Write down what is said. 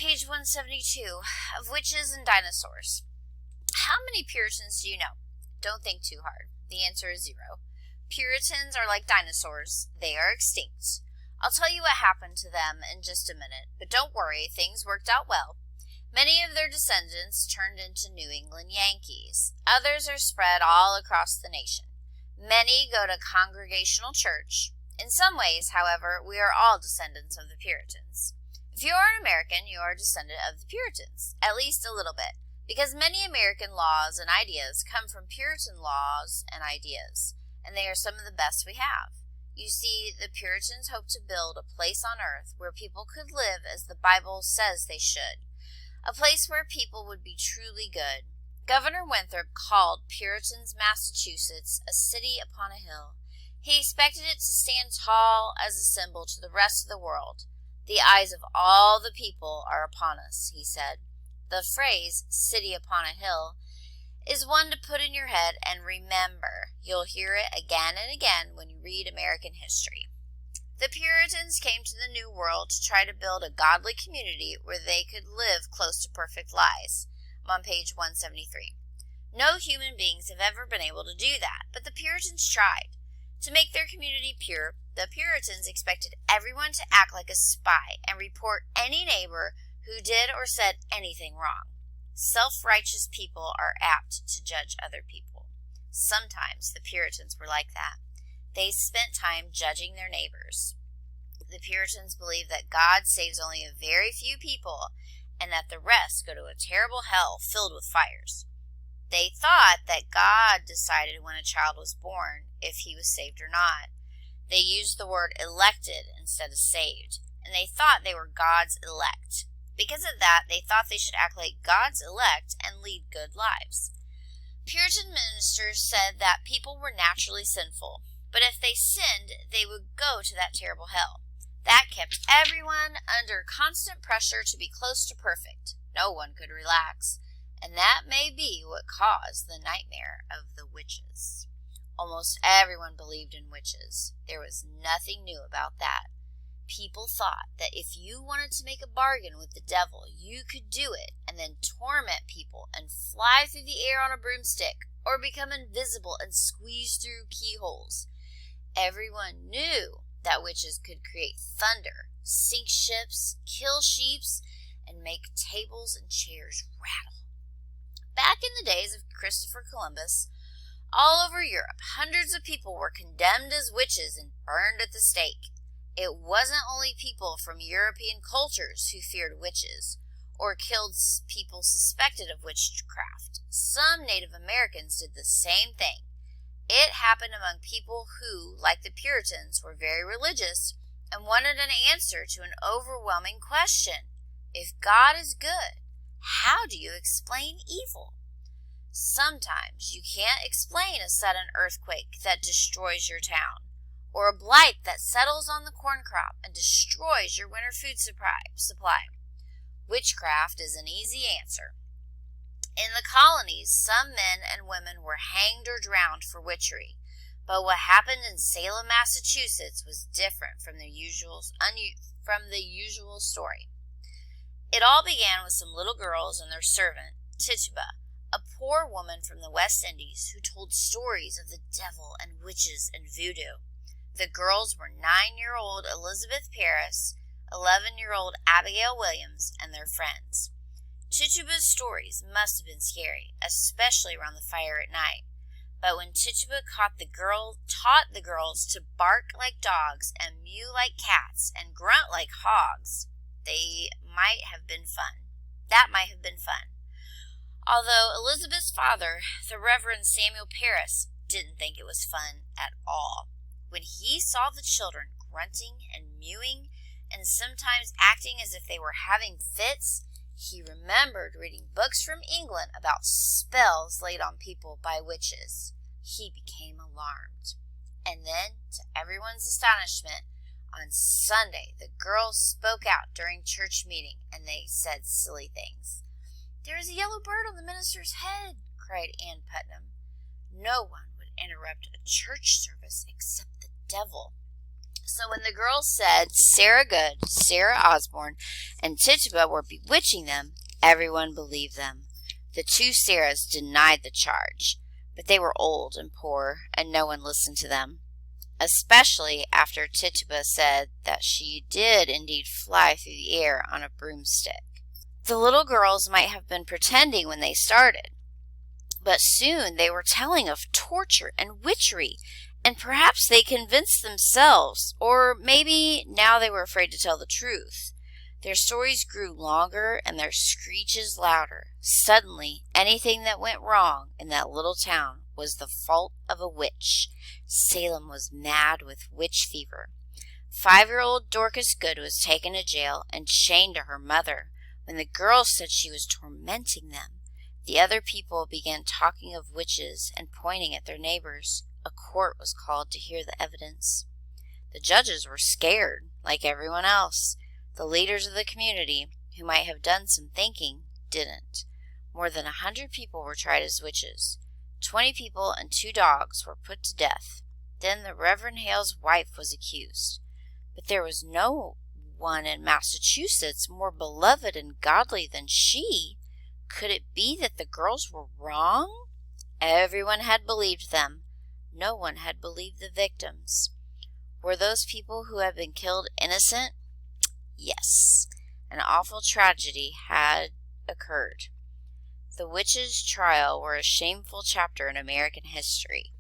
Page 172, of Witches and Dinosaurs. How many Puritans do you know? Don't think too hard. The answer is 0. Puritans are like dinosaurs. They are extinct. I'll tell you what happened to them in just a minute, but don't worry, things worked out well. Many of their descendants turned into New England Yankees. Others are spread all across the nation. Many go to Congregational church. In some ways, however, we are all descendants of the Puritans. If you are an American, you are a descendant of the Puritans, at least a little bit, because many American laws and ideas come from Puritan laws and ideas, and they are some of the best we have. You see, the Puritans hoped to build a place on earth where people could live as the Bible says they should, a place where people would be truly good. Governor Winthrop called Puritan's Massachusetts a city upon a hill. He expected it to stand tall as a symbol to the rest of the world. The eyes of all the people are upon us, he said. The phrase, city upon a hill, is one to put in your head and remember. You'll hear it again and again when you read American history. The Puritans came to the New World to try to build a godly community where they could live close to perfect lives. I'm on page 173. No human beings have ever been able to do that, but the Puritans tried. To make their community pure, the Puritans expected everyone to act like a spy and report any neighbor who did or said anything wrong. Self-righteous people are apt to judge other people. Sometimes the Puritans were like that. They spent time judging their neighbors. The Puritans believed that God saves only a very few people and that the rest go to a terrible hell filled with fires. They thought that God decided when a child was born if he was saved or not. They used the word elected instead of saved, and they thought they were God's elect. Because of that, they thought they should act like God's elect and lead good lives. Puritan ministers said that people were naturally sinful, but if they sinned, they would go to that terrible hell. That kept everyone under constant pressure to be close to perfect. No one could relax, and that may be what caused the nightmare of the witches. Almost everyone believed in witches. There was nothing new about that. People thought that if you wanted to make a bargain with the devil, you could do it and then torment people and fly through the air on a broomstick or become invisible and squeeze through keyholes. Everyone knew that witches could create thunder, sink ships, kill sheep, and make tables and chairs rattle. Back in the days of Christopher Columbus, all over Europe, hundreds of people were condemned as witches and burned at the stake. It wasn't only people from European cultures who feared witches or killed people suspected of witchcraft. Some Native Americans did the same thing. It happened among people who, like the Puritans, were very religious and wanted an answer to an overwhelming question. If God is good, how do you explain evil? Sometimes you can't explain a sudden earthquake that destroys your town, or a blight that settles on the corn crop and destroys your winter food supply. Witchcraft is an easy answer. In the colonies, some men and women were hanged or drowned for witchery, but what happened in Salem, Massachusetts was different from the usual story. It all began with some little girls and their servant, Tituba, a poor woman from the West Indies who told stories of the devil and witches and voodoo. The girls were 9-year-old Elizabeth Parris, 11-year-old Abigail Williams, and their friends. Tituba's stories must have been scary, especially around the fire at night. But when Tituba taught the girls to bark like dogs and mew like cats and grunt like hogs, that might have been fun. Although Elizabeth's father, the Reverend Samuel Parris, didn't think it was fun at all. When he saw the children grunting and mewing and sometimes acting as if they were having fits, he remembered reading books from England about spells laid on people by witches. He became alarmed. And then, to everyone's astonishment, on Sunday the girls spoke out during church meeting and they said silly things. "There is a yellow bird on the minister's head," cried Ann Putnam. No one would interrupt a church service except the devil. So when the girls said Sarah Good, Sarah Osborne, and Tituba were bewitching them, everyone believed them. The two Sarahs denied the charge, but they were old and poor, and no one listened to them, especially after Tituba said that she did indeed fly through the air on a broomstick. The little girls might have been pretending when they started, but soon they were telling of torture and witchery, and perhaps they convinced themselves, or maybe now they were afraid to tell the truth. Their stories grew longer and their screeches louder. Suddenly, anything that went wrong in that little town was the fault of a witch. Salem was mad with witch fever. 5-year-old Dorcas Good was taken to jail and chained to her mother. When the girls said she was tormenting them, the other people began talking of witches and pointing at their neighbors. A court was called to hear the evidence. The judges were scared, like everyone else. The leaders of the community, who might have done some thinking, didn't. More than 100 people were tried as witches. 20 people and 2 dogs were put to death. Then the Reverend Hale's wife was accused. But there was no one in Massachusetts more beloved and godly than she. Could it be that the girls were wrong? Everyone had believed them. No one had believed the victims. Were those people who had been killed innocent? Yes, an awful tragedy had occurred. The witches' trial were a shameful chapter in American history.